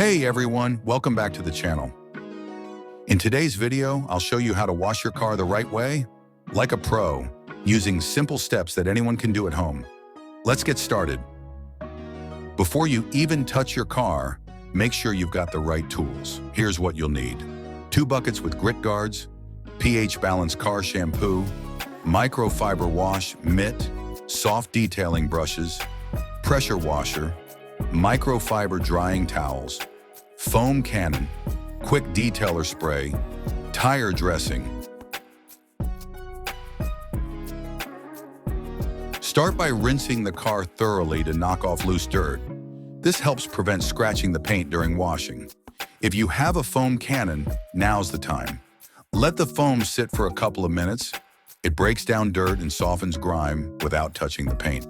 Hey everyone, welcome back to the channel. In today's video, I'll show you how to wash your car the right way, like a pro, using simple steps that anyone can do at home. Let's get started. Before you even touch your car, make sure you've got the right tools. Here's what you'll need. 2 buckets with grit guards, pH-balanced car shampoo, microfiber wash mitt, soft detailing brushes, pressure washer, microfiber drying towels, foam cannon, quick detailer spray, tire dressing. Start by rinsing the car thoroughly to knock off loose dirt. This helps prevent scratching the paint during washing. If you have a foam cannon, now's the time. Let the foam sit for a couple of minutes. It breaks down dirt and softens grime without touching the paint.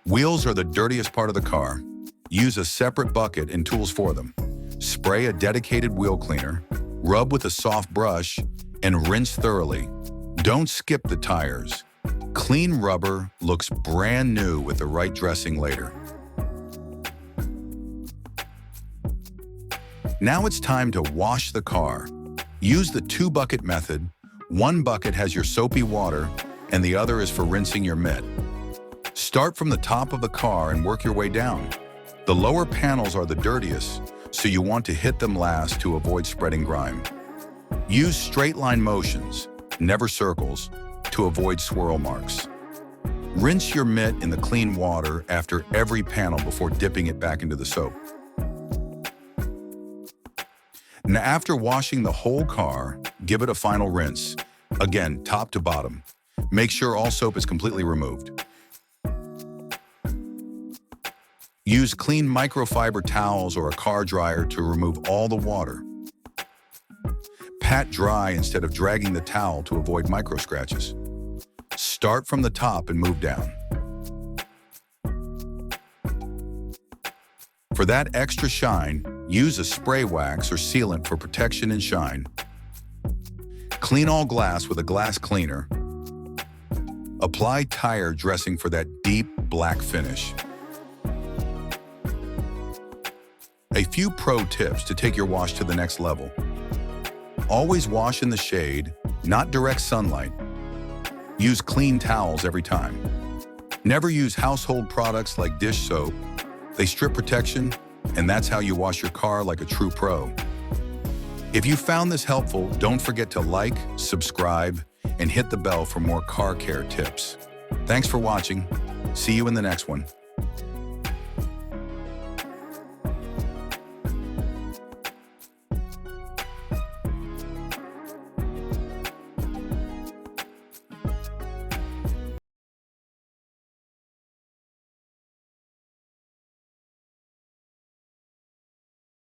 Wheels are the dirtiest part of the car. Use a separate bucket and tools for them. Spray a dedicated wheel cleaner, rub with a soft brush, and rinse thoroughly. Don't skip the tires. Clean rubber looks brand new with the right dressing later. Now it's time to wash the car. Use the 2-bucket method. 1 bucket has your soapy water, and the other is for rinsing your mitt. Start from the top of the car and work your way down. The lower panels are the dirtiest, so you want to hit them last to avoid spreading grime. Use straight line motions, never circles, to avoid swirl marks. Rinse your mitt in the clean water after every panel before dipping it back into the soap. Now, after washing the whole car, give it a final rinse. Again, top to bottom. Make sure all soap is completely removed. Use clean microfiber towels or a car dryer to remove all the water. Pat dry instead of dragging the towel to avoid micro scratches. Start from the top and move down. For that extra shine, use a spray wax or sealant for protection and shine. Clean all glass with a glass cleaner. Apply tire dressing for that deep black finish. A few pro tips to take your wash to the next level. Always wash in the shade, not direct sunlight. Use clean towels every time. Never use household products like dish soap. They strip protection, and that's how you wash your car like a true pro. If you found this helpful, don't forget to like, subscribe, and hit the bell for more car care tips. Thanks for watching. See you in the next one.